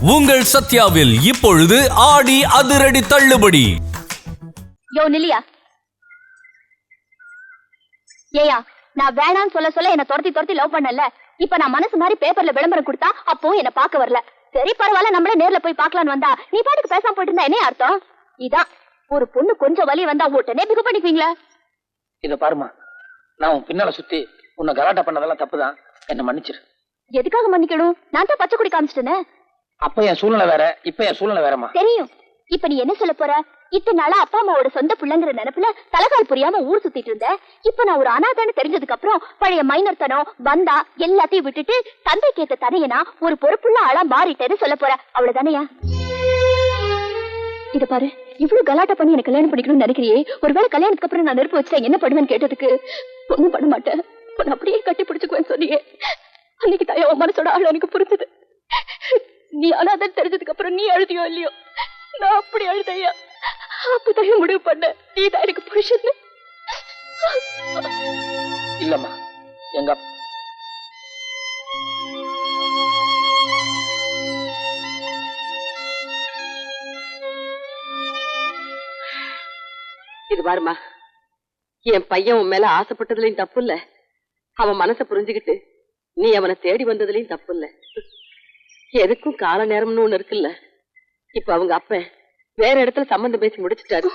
உங்கள் சத்யாவில் இப்பொழுது ஆடி அதிரடி தள்ளுபடி. யோ நிலியா, ஏயா நான் வேணான்னு சொல்ல என்ன துரத்தி லவ் பண்ணல. இப்ப நான் மனசு மாதிரி பேப்பர்ல விளம்பரம் கொடுத்தா அப்போ என்ன பார்க்க வரல. சரி பரவாயில்ல, நம்மளே நேர்ல போய் பார்க்கலான்னு வந்தா நீ பாட்டுக்கு பேசாம போயிட்டு இருந்தா என்ன அர்த்தம்? இதான் ஒரு பொண்ணு கொஞ்சம் வலி வந்தா உடனே பிகு பண்ணிக்குவீங்களா? இத பாருமா, நான் உன் பின்னால சுத்தி உன்னை கலாட்டா பண்ணதெல்லாம் தப்புதான், என்ன மன்னிச்சிரு. எதுக்காக மன்னிக்கணும்? நான் தான் பச்சை கொடி காமிச்சிட்டேனே. அப்ப என் சூழ்நிலை வேற, இப்ப என் சூழ்நிலை வேறமா. தெரியும். இப்ப நீ என்ன சொல்ல போற? இத்தனை நாளா அப்பா அம்மாவோட சொந்த பிள்ளைங்கிற நினைப்புல தலகால் புரியாம ஊர் சுத்திட்டு இருந்த. இப்ப நான் ஒரு அனாதான்னு தெரிஞ்சதுக்கு அப்புறம் பழைய மைனர் தனம் பந்தா எல்லாத்தையும் விட்டுட்டு தந்தைக்கு ஏத்த தனையனா ஒரு பொறுப்புள்ள ஆளா மாறிட்டேன்னு சொல்ல போற. அவ்வளவுதானையா? இத பாரு, இவ்வளவு கலாட்டா பண்ணி எனக்கு கல்யாணம் பண்ணிக்கணும்னு நினைக்கிறியே, ஒருவேளை கல்யாணத்துக்கு அப்புறம் நான் நெருப்பு வச்சா என்ன பண்ணுவேன்னு கேட்டதுக்கு ஒண்ணும் பண்ண மாட்டேன், அப்படியே கட்டி பிடிச்சுக்குவேன்னு சொன்னியே. அன்னைக்கு தாயா உன் மனசோட ஆள் எனக்கு புரிஞ்சது. நீ அனாதான் தெரிஞ்சதுக்கு அப்புறம் நீ அழுதியோ இல்லையோ, நான் அப்படி அழுதையா. அப்பதான் முடிவு பண்ண நீதான் எனக்கு புருஷன். இல்லம்மா, எங்க இது பாருமா, என் பையன் உன் மேல ஆசைப்பட்டதுலயும் தப்பு இல்ல, அவன் மனசை புரிஞ்சுக்கிட்டு நீ அவனை தேடி வந்ததுலயும் தப்பு இல்ல. எதுக்கும் கால நேரம்னு ஒண்ணு இருக்குல்ல. இப்ப அவங்க அப்ப வேற இடத்துல சம்பந்தம் பேசி முடிச்சுட்டாரு.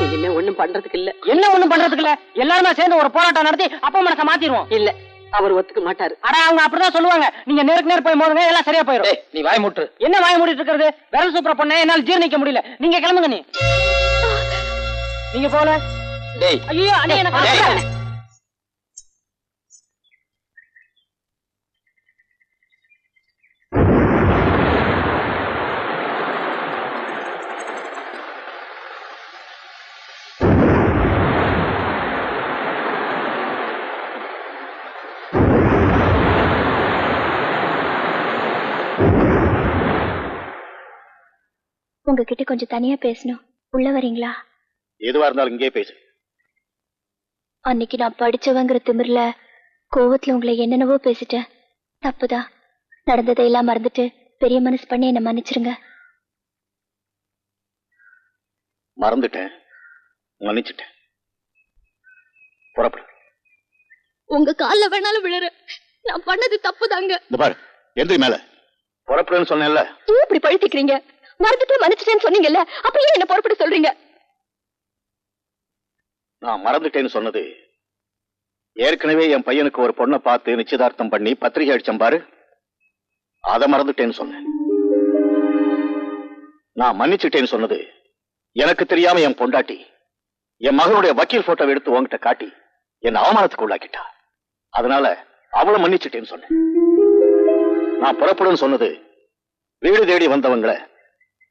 இனிமே ஒண்ணும் பண்றதுக்கு இல்ல. என்ன ஒண்ணும் பண்றதுக்கு இல்ல, எல்லாருமே சேர்ந்து ஒரு போராட்டம் நடத்தி அப்பா மனசை மாத்திடுவோம். இல்ல, அவர் ஒத்துக்க மாட்டாரு. ஆனா அவங்க அப்படிதான் சொல்லுவாங்க. நீங்க நேருக்கு நேர் போய் மோதுங்க, எல்லாம் சரியா போயிடும். நீ வாய் மூட்டு. என்ன வாய் மூடிட்டு இருக்கிறது? விரல் சூப்பர பொண்ணே, என்னால ஜீர்ணிக்க முடியல. நீங்க கிளம்புங்க. நீங்க போல. ஐயோ அண்ணே, எனக்கு உங்ககிட்ட கொஞ்சம் தனியா பேசணும். உள்ள வரீங்களா? எதுவா இருந்தாலும் இங்கே பேசு. அன்னைக்கு நான் படிச்சவங்கிற திமிர்ல கோவத்துல உங்களை என்னென்னவோ பேசிட்டேன். தப்புதான். நடந்ததையெல்லாம் மறந்துட்டு பெரிய மனசு பண்ணி என்ன மன்னிச்சிருங்க. மறந்துட்டேன், மன்னிச்சுட்டேன். புறப்படு. உங்க கால்ல வேணாலும் விழுற. நான் பண்ணது தப்புதாங்க. இந்த பாரு, எந்திரி மேல. புறப்படுன்னு சொன்னேன்ல. ஏன் இப்படி பழுத்திக்கிறீங்க? மறந்துட்டு மன்னிச்சிட்டேன்னு சொன்னீங்கல்ல, அப்ப ஏன் என்ன புறப்பட சொல்றீங்க? நான் மறந்துட்டேன்னு சொன்னது, ஏற்கனவே என் பையனுக்கு ஒரு பொண்ணை பார்த்து நிச்சயதார்த்தம் பண்ணி பத்திரிகை அடிச்சம் பாரு, அதை மறந்துட்டேன்னு சொன்னேன். நான் மன்னிச்சுட்டேன்னு சொன்னது, எனக்கு தெரியாம என் பொண்டாட்டி என் மகனுடைய வக்கீல் போட்டோ எடுத்து உங்ககிட்ட காட்டி என் அவமானத்துக்கு உள்ளாக்கிட்டா. அதனால அவளை மன்னிச்சுட்டேன்னு சொன்னேன். நான் புறப்படுன்னு சொன்னது, வீடு தேடி வந்தவங்களை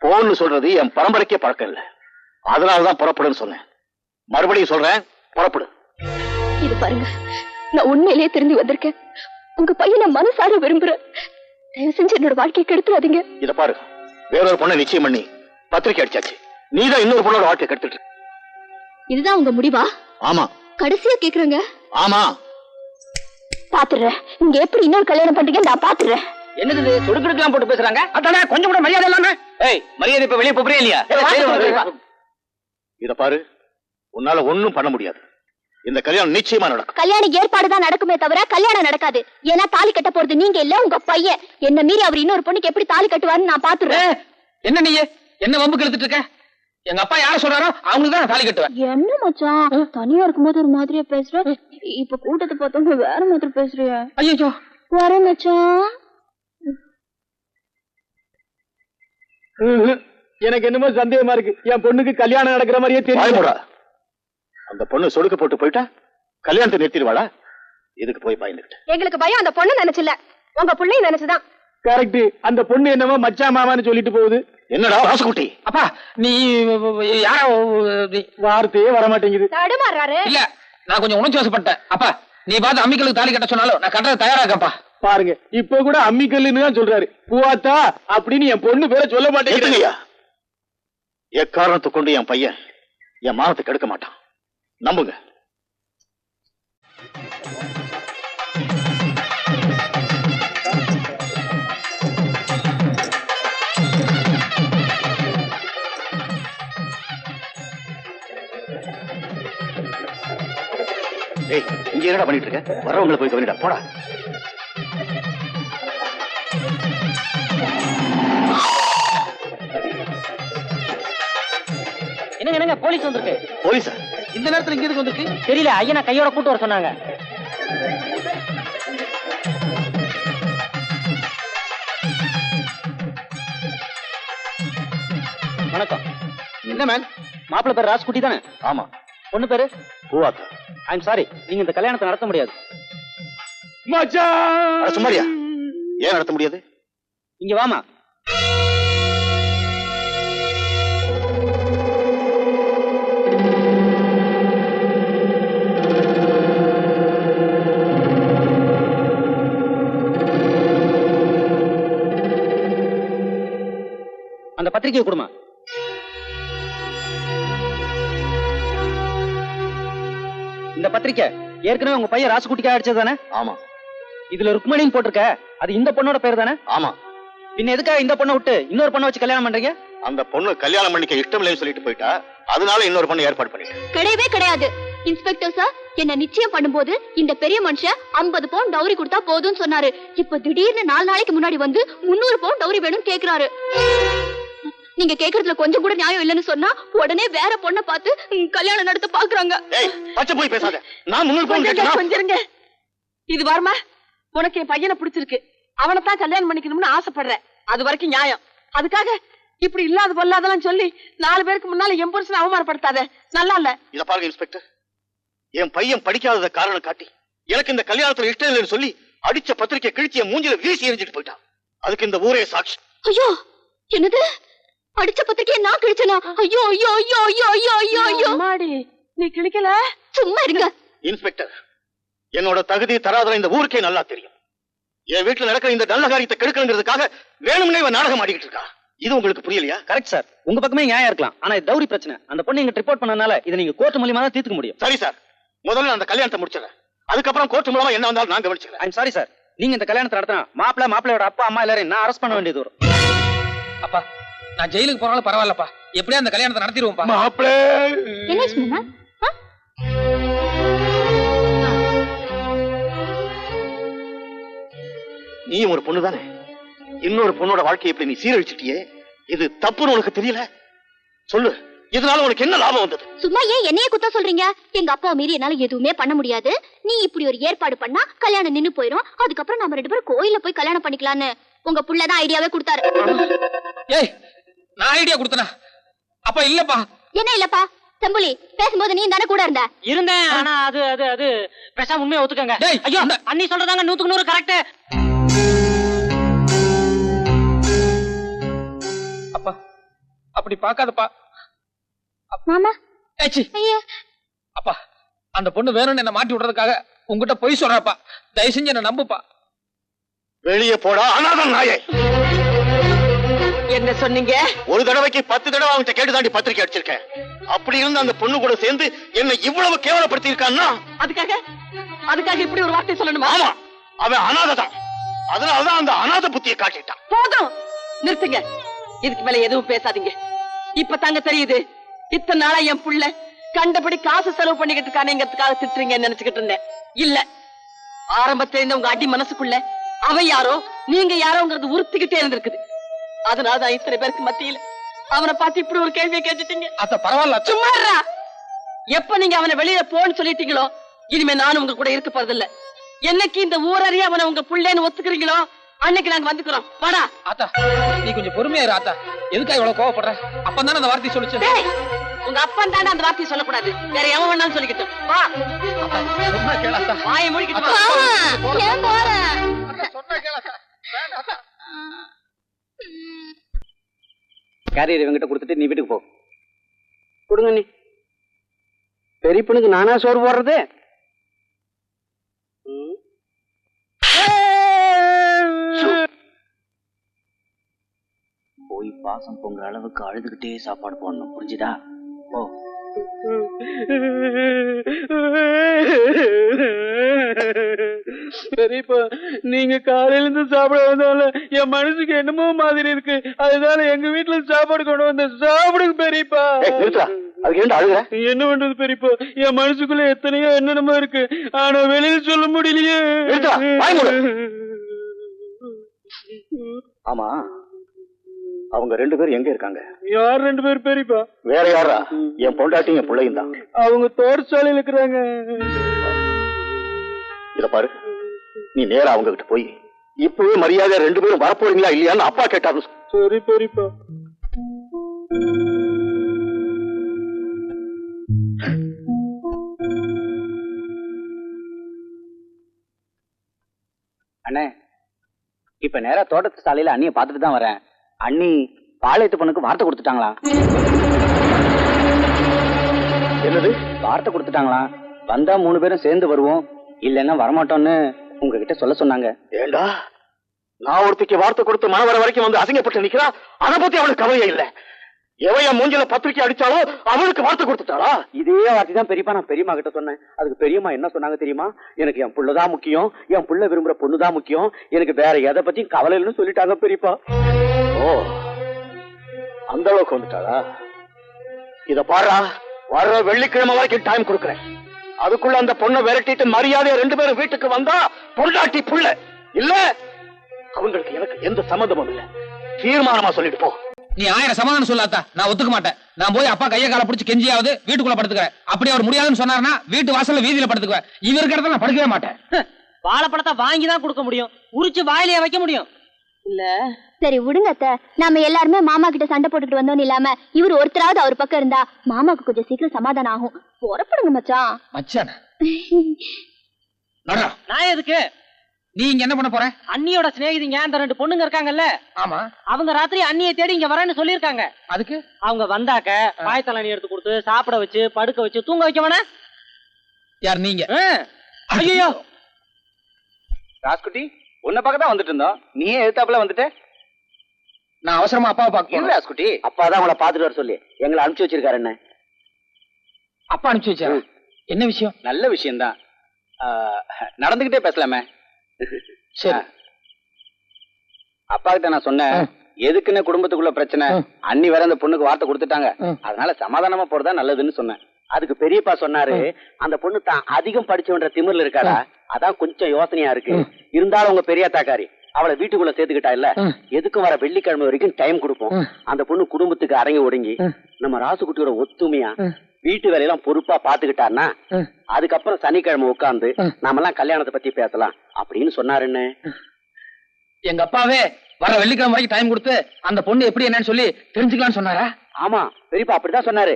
போன்னு சொல்றது என் பரம்பரைக்கே பழக்கம் இல்லை. அதனாலதான் புறப்படுன்னு சொன்னேன். மறுபடியும் சொல்றேன், புறப்படு. இது பாருங்க, நான் உண்மையிலேயே திரும்பி வந்திருக்கேன். உங்க பையனை மனசார விரும்புறேன். தயவு செஞ்சு என்னோட வாழ்க்கையை கெடுத்துறாதீங்க. இத பாரு, வேறொரு பொண்ணை நிச்சயம் பண்ணி பத்திரிக்கை அடிச்சாச்சு. நீதான் இன்னொரு பொண்ணோட வாழ்க்கை கெடுத்துட்டு. இதுதான் உங்க முடிவா? ஆமா. கடைசியா கேக்குறேங்க. ஆமா. பாத்துறேன். நீங்க எப்படி இன்னொரு கல்யாணம் பண்றீங்க நான் பாத்துறேன். என்னது சொடுக்கெடுக்கலாம் போட்டு பேசுறாங்க? அதானே கொஞ்சம் கூட மரியாதை இல்லாம. ஏய், மரியாதை இப்ப வெளியே போறே இல்லையா? இத பாரு, உன்னால ஒண்ணும் பண்ண முடியாது. இந்த கல்யாணம் நிச்சயமா நடக்கும். கல்யாண ஏற்பாடுதான் நடக்குமே தவிர கல்யாணம் நடக்காது. ஏன்னா தாலி கட்ட போறது நீங்க இல்ல, உங்க பையன். என்ன மீறி அவர் இன்னொரு பொண்ணுக்கு எப்படி தாலி கட்டுவாருன்னு நான் பாத்துறேன். என்ன நீ என்ன வம்புக்கு எடுத்துட்டு இருக்க? எங்க அப்பா யார சொல்றாரோ அவங்களுக்கு தான் தாலி கட்டுவேன். என்ன மச்சான், தனியா இருக்கும்போது ஒரு மாதிரியா பேசுற, இப்ப கூட்டத்தை பார்த்தவங்க வேற மாதிரி பேசுறியா? ஐயோ வர மச்சான். எனக்கு என்னமோ சந்தேகமா இருக்கு. என் பொண்ணுக்கு கல்யாணம் நடக்கிற மாதிரியே தெரியும். அந்த பொண்ணு சொடுக்க போட்டு போயிட்டா கல்யாணத்தை நிறுத்திடுவாளா? இதுக்கு போய் பயந்துகிட்ட. எங்களுக்கு பயம் அந்த பொண்ணு நினைச்சுல, உங்க பிள்ளையும் நினைச்சுதான். கரெக்ட். அந்த பொண்ணு என்னமோ மச்சா மாமான்னு சொல்லிட்டு போகுது. என்னடா ராசகுட்டி? அப்பா நீ யாரோ வார்த்தையே வர மாட்டேங்குது. தடுமாறாரு. இல்ல, நான் கொஞ்சம் உணர்ச்சி வசப்பட்டேன். அப்பா நீ பார்த்து அம்மிக்கலுக்கு தாலி கட்ட சொன்னாலும் நான் கட்ட தயாரா இருக்கப்பா. பாருங்க, இப்ப கூட அம்மிக்கல்லுன்னு தான் சொல்றாரு. பூவாத்தா அப்படின்னு என் பொண்ணு பேரை சொல்ல மாட்டேங்கிறீங்க. எக்காரணத்தை கொண்டு என் பையன் என் மானத்தை கெடுக்க மாட்டான், நம்புங்க. ஏய் இங்க என்னடா பண்ணிட்டு இருக்க? வரவங்களை போய் கவனிடா, போடா. என்னங்க போலீஸ் வந்திருக்கு. போலீஸா? இந்த நேரத்துல இங்க எதுக்கு வந்திருக்கு தெரியல. ஐயனா கையோட கூட்டு வர சொன்னாங்க. வணக்கம். என்ன மேன்? மாப்பிள்ளை பேர் ராஜ்குட்டி தானே? ஆமா. பொண்ணு பேரு பூவாத்தா. ஐம் சாரி, நீங்க இந்த கல்யாணத்தை நடத்த முடியாது. மச்சான் சும்மாரியா? ஏன் நடத்த முடியாது? இங்க வாமா. அந்த பத்திரிகையை கொடுமா. இந்த பத்திரிக்கை ஏற்கனவே உங்க பையன் ராசுகுட்டிக்கா அடிச்சது தானே? ஆமா. இதுல ருக்மணின்னு போட்டிருக்க, அது இந்த பொண்ணோட பேர் தானே? ஆமா. பின்ன எதுக்காக இந்த பொண்ணை விட்டு இன்னொரு பொண்ணை வச்சு கல்யாணம் பண்றீங்க? அந்த பொண்ணு கல்யாணம் பண்ணிக்க இஷ்டம் இல்லைன்னு சொல்லிட்டு போயிட்டா, அதனால இன்னொரு பொண்ணு ஏற்பாடு பண்ணிட்டேன். கிடையவே கிடையாது இன்ஸ்பெக்டர் சார். என்ன நிச்சயம் பண்ணும்போது இந்த பெரிய மனுஷன் 50 பவுண்ட் டவுரி கொடுத்தா போதும்னு சொன்னாரு. இப்ப திடீர்னு 4 நாளைக்கு முன்னாடி வந்து 300 பவுண்ட் டவுரி வேணும்னு கேக்குறாரு. நீங்க கேக்குறதுல கொஞ்சம் கூட நியாயம் இல்லைன்னு சொன்னா உடனே வேற பொண்ணை பார்த்து கல்யாணம் நடத்த பாக்குறாங்க. ஏய் பச்சை போய் பேசாத. நான் 300 பவுண்ட் கேட்டேனா? கொஞ்சிருங்க. இது வருமா? உனக்கு என் பையனை பிடிச்சிருக்கு, அவனைத்தான் கல்யாணம் பண்ணிக்கணும்னு ஆசைப்படுறேன். அது வரைக்கும் நியாயம். அதுக்காக இப்படி இல்லாத பொல்லாதெல்லாம் சொல்லி 4 பேருக்கு முன்னால என் புருஷனை அவமானப்படுத்தாத. நல்லா இல்ல. இத பாருங்க இன்ஸ்பெக்டர், என் பையன் படிக்காதத காரணம் காட்டி எனக்கு இந்த கல்யாணத்துல இஷ்டம் இல்லைன்னு சொல்லி அடிச்ச பத்திரிக்கை கிழிச்சிய மூஞ்சில வீசி எரிஞ்சிட்டு போயிட்டான். அதுக்கு இந்த ஊரே சாட்சி. ஐயோ என்னது? அடிச்ச பத்திரிக்கையை நான் கிழிச்சனா? ஐயோ ஐயோ ஐயோ ஐயோ ஐயோ ஐயோ ஐயோ. அம்மாடி, நீ கிழிக்கல? சும்மா இருங்க இன்ஸ்பெக்டர், என்னோட தகுதி தராதல இந்த ஊருக்கே நல்லா தெரியும். என் வீட்டுல நடக்கிற இந்த நல்ல காரியத்தை கெடுக்கணுங்கிறதுக்காக வேணும்னே இவன் நாடகம் ஆடிக்கிட்டு இருக்கா. இது உங்களுக்கு புரியலையா? கரெக்ட் சார், உங்க பக்கமே நியாயம் இருக்கலாம். ஆனா இது டவுரி பிரச்சனை. அந்த பொண்ணு இங்க ரிப்போர்ட் பண்ணனால இதை நீங்க கோர்ட் மூலமா தான் தீர்த்துக்க முடியும். சரி சார், முதல்ல அந்த கல்யாணத்தை முடிச்சிடறேன். அதுக்கப்புறம் கோர்ட் மூலமா என்ன வந்தாலும் நான் கவனிச்சுக்கிறேன். ஐம் சாரி சார், நீங்க இந்த கல்யாணத்தை நடத்தினா மாப்பிள்ளையோட அப்பா அம்மா எல்லாரையும் நான் அரெஸ்ட் பண்ண வேண்டியது வரும். அப்பா நான் ஜெயிலுக்கு போனாலும் பரவாயில்லப்பா, எப்படியா அந்த கல்யாணத்தை நடத்திடுவோம்ப்பா. மாப்பிள என்ன சொன்னா? நீயும் ஒரு பொண்ணு தானே, இன்னொரு பொண்ணோட வாழ்க்கையை இப்படி நீ சீரழிச்சிட்டியே, இது தப்புன்னு உனக்கு தெரியல? சொல்லு, இதனால உனக்கு என்ன லாபம் வந்தது? சும்மா ஏன் என்னைய குத்த சொல்றீங்க? எங்க அப்பா மீறி என்னால எதுவுமே பண்ண முடியாது. நீ இப்படி ஒரு ஏற்பாடு பண்ணா கல்யாணம் நின்னு போயிரும். அதுக்கப்புறம் நம்ம 2 பேரும் கோயில்ல போய் கல்யாணம் பண்ணிக்கலான்னு உங்க புள்ளதான் ஐடியாவே கொடுத்தாரு. ஏய் நான் ஐடியா கொடுத்தனா? அப்பா இல்லப்பா. என்ன இல்லப்பா? செம்புலி பேசும்போது நீ தானே கூட இருந்த. இருந்தேன், ஆனா அது பேசாம உண்மையை ஒத்துக்கங்க. ஐயோ அண்ணி சொல்றதாங்க 100க்கு 100 கரெக்ட். அப்பா அப்படி பாக்காதப்பா. மாமா ஏச்சி ஐயா அப்பா, அந்த பொண்ணு வேணும்னு என்ன மாட்டி விடுறதுக்காக உங்ககிட்ட பொய் சொல்றப்பா. தயவு செஞ்சு என்ன நம்புப்பா. வெளியே போடா அனாதை நாயே. என்ன சொன்னீங்க? ஒரு தடவைக்கு 10 தடவை அவன்கிட்ட கேட்டு தாண்டி பத்திரிக்கை அடிச்சிருக்கேன். அப்படி இருந்து அந்த பொண்ணு கூட சேர்ந்து என்ன இவ்வளவு கேவலப்படுத்தி இருக்கான்னா அதுக்காக இப்படி ஒரு வார்த்தை சொல்லணுமா? ஆமா, அவன் அனாதை தான். அதனாலதான் அந்த அனாதை புத்தியை காட்டிட்டான். போதும், நிறுத்துங்க. இதுக்கு மேல எதுவும் பேசாதீங்க. இப்ப தாங்க தெரியுது, இத்தனை நாளா என் புள்ள கண்டபடி காசு செலவு பண்ணிக்கிட்டு இருக்கானேங்கிறதுக்காக திட்டுறீங்கன்னு நினைச்சுக்கிட்டு இருந்தேன். இல்ல, ஆரம்பத்துல இருந்த உங்க அடி மனசுக்குள்ள அவன் யாரோ நீங்க யாரோங்கிறது உறுத்திக்கிட்டே இருந்திருக்குது. அதனாலதான் இத்தனை பேருக்கு மத்தியில அவனை பார்த்து இப்படி ஒரு கேள்வியை கேட்டுட்டீங்க. அத்த பரவாயில்ல. சும்மாறா. எப்ப நீங்க அவனை வெளியில போன்னு சொல்லிட்டீங்களோ, இனிமே நானும் உங்க கூட இருக்க போறதில்ல. என்னைக்கு இந்த ஊரறிய அவனை உங்க புள்ளேன்னு ஒத்துக்கிறீங்களோ அன்னைக்கு நாங்க வந்துக்கிறோம். வாடா. ஆத்தா நீ கொஞ்சம் பொறுமையா இரு ஆத்தா. எதுக்காக இவ்வளவு கோவப்படுற? அப்பந்தானே அந்த வார்த்தை சொல்லுச்சு. டேய், உங்க அப்பன் தானே அந்த வார்த்தையை சொல்லக்கூடாது. வேற எவன் வேணாலும் சொல்லிக்கிட்டோம். வா. சொன்னா கேளாத்தா. வாயை மூடிக்கிட்டு வா. ஏன் போற? சொன்னா கேளாத்தா. கேரியர் இவங்கிட்ட கொடுத்துட்டு நீ வீட்டுக்கு போ. கொடுங்க நீ. பெரிய பொண்ணுக்கு நானா சோறு போடுறது? போய் பாசம் பொங்குற அளவுக்கு அழுதுகிட்டே சாப்பாடு போடணும், புரிஞ்சுதா? ஓ பெரியப்பா, நீங்க காலையில இருந்து சாப்பிட வந்தால என் மனசுக்கு என்னமோ மாதிரி இருக்கு. அதனால எங்க வீட்டுல சாப்பாடு கொண்டு வந்த சாப்பிடுங்க பெரியப்பா. நிறுத்தா, அதுக்கு ஏன்டா அழுகுற? என்ன பண்றது பெரியப்பா, என் மனசுக்குள்ள எத்தனையோ என்னென்னமோ இருக்கு, ஆனா வெளியில சொல்ல முடியலையே. நிறுத்துடா, வாய் மூடு. ஆமா, அவங்க 2 பேரும் எங்க இருக்காங்க? யார் 2 பேர் பெரியப்பா? வேற யாரா? என் பொண்டாட்டி என் பிள்ளையும் தான். அவங்க தோட்டச்சாலையில இருக்கிறாங்க. இத பாரு, நீ நேரா அவங்க கிட்ட போய் இப்பவே மரியாதை 2 பேரும் வரப்போறீங்களா இல்லையான்னு அப்பா கேட்டாரு. சரி பெரியப்பா. அண்ணே, இப்ப நேரா தோட்டத்து சாலையில அண்ணிய பாத்துட்டு தான் வரேன். அண்ணி பாளையத்து பொண்ணுக்கு வார்த்தை கொடுத்துட்டாங்களா? என்னது? வார்த்தை கொடுத்துட்டாங்களா? வந்தா 3 பேரும் சேர்ந்து வருவோம், இல்லைன்னா வரமாட்டோம்னு உங்ககிட்ட சொல்ல சொன்னாங்க. ஏண்டா, நான் ஒருத்திக்கு வார்த்தை கொடுத்து மன வர வரைக்கும் வந்து அசிங்கப்பட்டு நிக்கிறா, அதை பத்தி அவளுக்கு கவலையே இல்ல. எவைய மூஞ்சில பத்திரிக்கை அடிச்சாலோ அவளுக்கு வார்த்தை கொடுத்துட்டாளா? இதே வார்த்தை தான் பெரியப்பா நான் பெரியம்மா கிட்ட சொன்னேன். அதுக்கு பெரியம்மா என்ன சொன்னாங்க தெரியுமா? எனக்கு என் புள்ளதான் முக்கியம், என் புள்ள விரும்புற பொண்ணுதான் முக்கியம், எனக்கு வேற எதை பத்தியும் கவலை இல்லைன்னு சொல்லிட்டாங்க பெரியப்பா. ஓ, அந்த அளவுக்கு வந்துட்டாளா? இத பாரா, வர்ற வெள்ளிக்கிழமை வரைக்கும் டைம் கொடுக்கறேன். அதுக்குள்ள அந்த பொண்ணை விரட்டிட்டு மரியாதையா 2 பேரும் வீட்டுக்கு வந்தா பொண்டாட்டி புள்ள இல்ல, அவங்களுக்கு எனக்கு எந்த சம்மந்தமும் இல்ல. தீர்மானமா சொல்லிட்டு போ. நீ 1000 சமாதானம் சொல்லாத்தா, நான் ஒத்துக்க மாட்டேன். நான் போய் அப்பா கையை கால பிடிச்சி கெஞ்சியாவது வீட்டுக்குள்ள படுத்துக்கிறேன். அப்படி அவர் முடியாதுன்னு சொன்னாருன்னா வீட்டு வாசல்ல வீதியில படுத்துக்குவேன். இவருக்கு இடத்துல நான் படுக்கவே மாட்டேன். வாழைப்பழத்தை வாங்கி தான் கொடுக்க முடியும், உரிச்சு வாயிலேயே வைக்க முடியும் இல்ல. சரி விடுங்க அத்தை, நாம எல்லாருமே மாமா கிட்ட சண்டை போட்டுட்டு வந்தோம் இல்லாம இவர் ஒருத்தராவது அவர் பக்கம் இருந்தா மாமாக்கு கொஞ்சம் சீக்கிரம் சமாதானம் ஆகும். புறப்படுங்க மச்சான். மச்சான் நடா. நான் எதுக்கு? நீ இங்க என்ன பண்ண போற? அண்ணியோட சிநேகிதிங்க அந்த 2 பொண்ணுங்க இருக்காங்கல்ல, ஆமா, அவங்க ராத்திரி அண்ணியை தேடி இங்க வரேன்னு சொல்லிருக்காங்க. அதுக்கு அவங்க வந்தாக்க பாயத்தலணி எடுத்து கொடுத்து சாப்பிட வச்சு படுக்க வச்சு தூங்க வைக்க வேணா? யார் நீங்க? ஐயோ ராஸ்குட்டி, உன்னை பார்க்க தான் வந்துட்டு இருந்தோம், நீயே எதிர்த்தாப்புல வந்துட்ட. நான் அவசரமா அப்பாவை இல்ல பார்க்க. ராஸ்குட்டி, அப்பா தான் உங்களை பாத்துட்டு வர சொல்லி எங்களை அனுப்பிச்சு வச்சிருக்காரு. என்ன அப்பா அனுப்பிச்சு வச்சா? என்ன விஷயம்? நல்ல விஷயம்தான், நடந்துகிட்டே பேசலாமே. சரி, அப்பா கிட்ட நான் சொன்னேன், எதுக்குன்னு குடும்பத்துக்குள்ள பிரச்சனை, அண்ணி வேற அந்த பொண்ணுக்கு வார்த்தை கொடுத்துட்டாங்க, அதனால சமாதானமா போறதா நல்லதுன்னு சொன்னேன். அதுக்கு பெரியப்பா சொன்னாரு, அந்த பொண்ணு தான் அதிகம் படிச்சவன்ற திமிர்ல இருக்காடா, அதான் கொஞ்சம் யோசனையா இருக்கு. இருந்தாலும் உங்க பெரிய தாக்காரி அவளை வீட்டுக்குள்ள சேர்த்துக்கிட்டா இல்ல, எதுக்கும் வர வெள்ளிக்கிழமை வரைக்கும் டைம் கொடுப்போம். அந்த பொண்ணு குடும்பத்துக்கு அடங்கி ஒடுங்கி நம்ம ராசுகுட்டியோட ஒத்துமையா வீட்டு வேலையெல்லாம் பொறுப்பா பாத்துக்கிட்டான்னா அதுக்கப்புறம் சனிக்கிழமை உட்கார்ந்து நாம எல்லாம் கல்யாணத்தை பத்தி பேசலாம் அப்படின்னு சொன்னாருன்னு. எங்க அப்பாவே வர வெள்ளிக்கிழமை வரைக்கும் டைம் கொடுத்து அந்த பொண்ணு எப்படி என்னன்னு சொல்லி தெரிஞ்சுக்கலாம்னு சொன்னாரா? ஆமா, பெரியப்பா அப்படிதான் சொன்னாரு.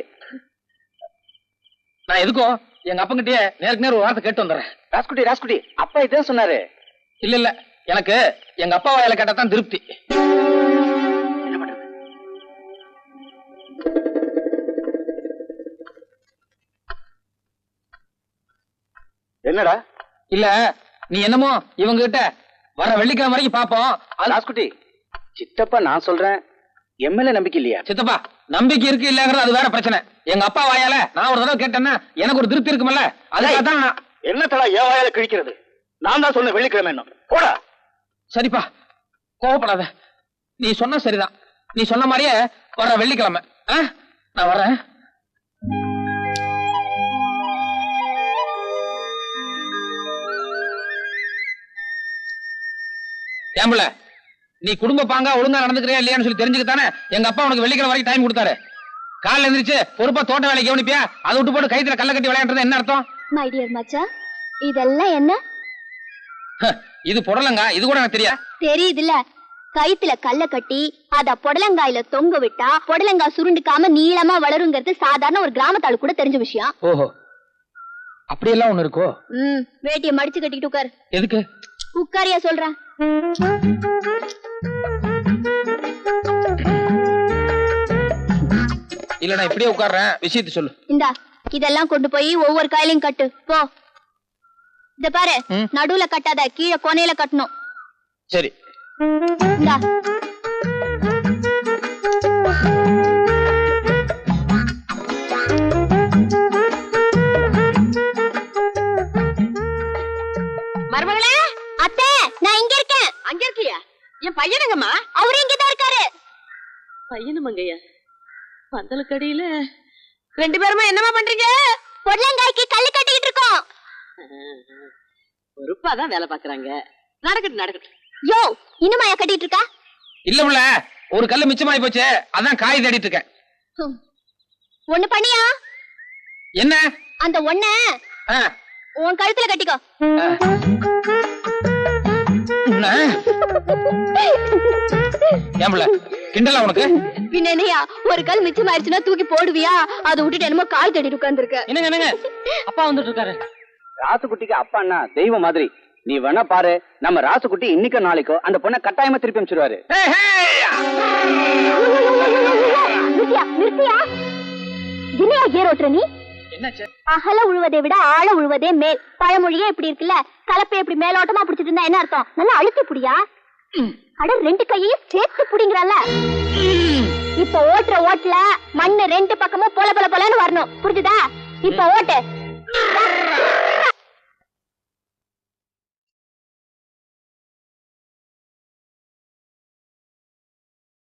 நான் எதுக்கும் எங்க அப்பங்கிட்டே நேருக்கு நேர் ஒரு வார்த்தை கேட்டு வந்துடுறேன். ராஸ்குட்டி, அப்பா இதான் சொன்னாரு. இல்ல எனக்கு எங்க அப்பா வாயில கேட்டதான் திருப்தி. என்ன பண்றது? என்னடா? இல்ல நீ என்னமோ இவங்க கிட்ட வர வெள்ளிக்கிழமை வரைக்கும் பாப்போம். ராஸ்குட்டி, சித்தப்பா நான் சொல்றேன், எம்எல்ஏ நம்பிக்கை இல்லையா? சித்தப்பா நம்பிக்கை இருக்கு இல்லங்கிறது அது வேற பிரச்சனை. எங்க அப்பா வாயால நான் ஒரு தடவை கேட்டேன்னா எனக்கு ஒரு திருப்தி இருக்குமல்ல, அதுக்காக தான் நான். என்ன தடா ஏன் வாயால கிழிக்கிறது? நான் தான் சொன்ன வெள்ளிக்கிழமை என்ன போடா. சரிப்பா, கோவப்படாத. நீ சொன்ன சரிதான். நீ சொன்ன மாதிரியே வர வெள்ளிக்கிழமை நான் வரேன். ஏம்புல, நீ குடும்ப பாங்கா ஒழுங்கா நடந்துக்கிறியா இல்லையான்னு சொல்லி தெரிஞ்சுக்கத்தானே எங்க அப்பா உனக்கு வெள்ளிக்கிழமை வரைக்கும் டைம் கொடுத்தாரு. காலைல எந்திரிச்சு பொறுப்பா தோட்ட வேலை கவனிப்பியா? அதை விட்டு போட்டு கைத்துல கல்ல கட்டி விளையாடுறது என்ன அர்த்தம்? மை டியர் மச்சான், இதெல்லாம் என்ன? இது புடலங்கா, இது கூட எனக்கு தெரியா? தெரியுதுல்ல, கைத்துல கல்ல கட்டி அத புடலங்காயில தொங்க விட்டா புடலங்காய் சுருண்டுக்காம நீளமா வளருங்கிறது சாதாரண ஒரு கிராமத்தாளு கூட தெரிஞ்ச விஷயம். ஓஹோ, அப்படியெல்லாம் ஒண்ணு இருக்கோ? வேட்டிய மடிச்சு கட்டிக்கிட்டு உட்காரு. எதுக்கு? உட்காரியா சொல்றேன். இல்ல நான் இப்படியே உட்கார்றேன், விஷயத்தை சொல்லு. இந்தா இதெல்லாம் கொண்டு போய் ஒவ்வொரு காயிலையும் கட்டு போ. இத பாரு, நடுவுல கட்டாத, கீழே கொனையில கட்டணும். சரி. இந்தா மருமகளே, அத்தை, நான் இங்க இருக்கேன். அங்க இருக்கியா? என் பையனுங்கம்மா. அவரு இங்கதான் இருக்காரு. பையனும் அங்கய்யா? பந்தலுக்கடியில ரெண்டு பேருமே என்னமா பண்றீங்க? பொடலங்காய்க்கு கல்லு கட்டிக்கிட்டு இருக்கோம். பொறுப்பாதான் வேலை பாக்குறாங்க. நடக்கட்டும் நடக்கட்டும். யோ, இன்னுமா கட்டிட்டு இருக்கா? இல்ல புள்ள, ஒரு கல்லு மிச்சமாயி போச்சு, அதான் காய் தேடிட்டு இருக்கேன். ஒண்ணு பண்ணியா? என்ன? அந்த ஒண்ண ஆ, உன் கழுத்துல கட்டிக்கோ. என்ன? ஏன் புள்ள, கிண்டலா உனக்கு? பின்ன என்னையா, ஒரு கல் மிச்சமாயிருச்சுன்னா தூக்கி போடுவியா? அதை விட்டுட்டு என்னமோ காய் தேடிட்டு உட்கார்ந்துருக்க. என்னங்க என்னங்க அப்பா வந்துட்டு இருக்காரு. ராசுக்குட்டிக்கு அப்பா அண்ணா தெய்வம் மாதிரி. நீ வேணா பாரு, நம்ம ராசுக்குட்டி இன்னைக்கோ நாளைக்கோ அந்த பொண்ணை கட்டாயமா திருப்பி அனுப்பிச்சிருவாரு. நிறுத்தியா நிறுத்தியா? என்னையா ஏர் ஓட்டுற நீ? என்னாச்சு? அகல உழுவதை விட ஆழ உழுவதே மேல். பழமொழியே இப்படி இருக்குல்ல. கலப்பை இப்படி மேலோட்டமா பிடிச்சிட்டு இருந்தா என்ன அர்த்தம்? நல்லா அழுத்தி புடியா. அட, ரெண்டு கையையும் சேர்த்து புடிங்கறல்ல. இப்ப ஓட்டுற ஓட்டுல மண்ணு ரெண்டு பக்கமும் பொல பொல பொலன்னு வரணும். புரிஞ்சுதா? இப்ப ஓட்டு.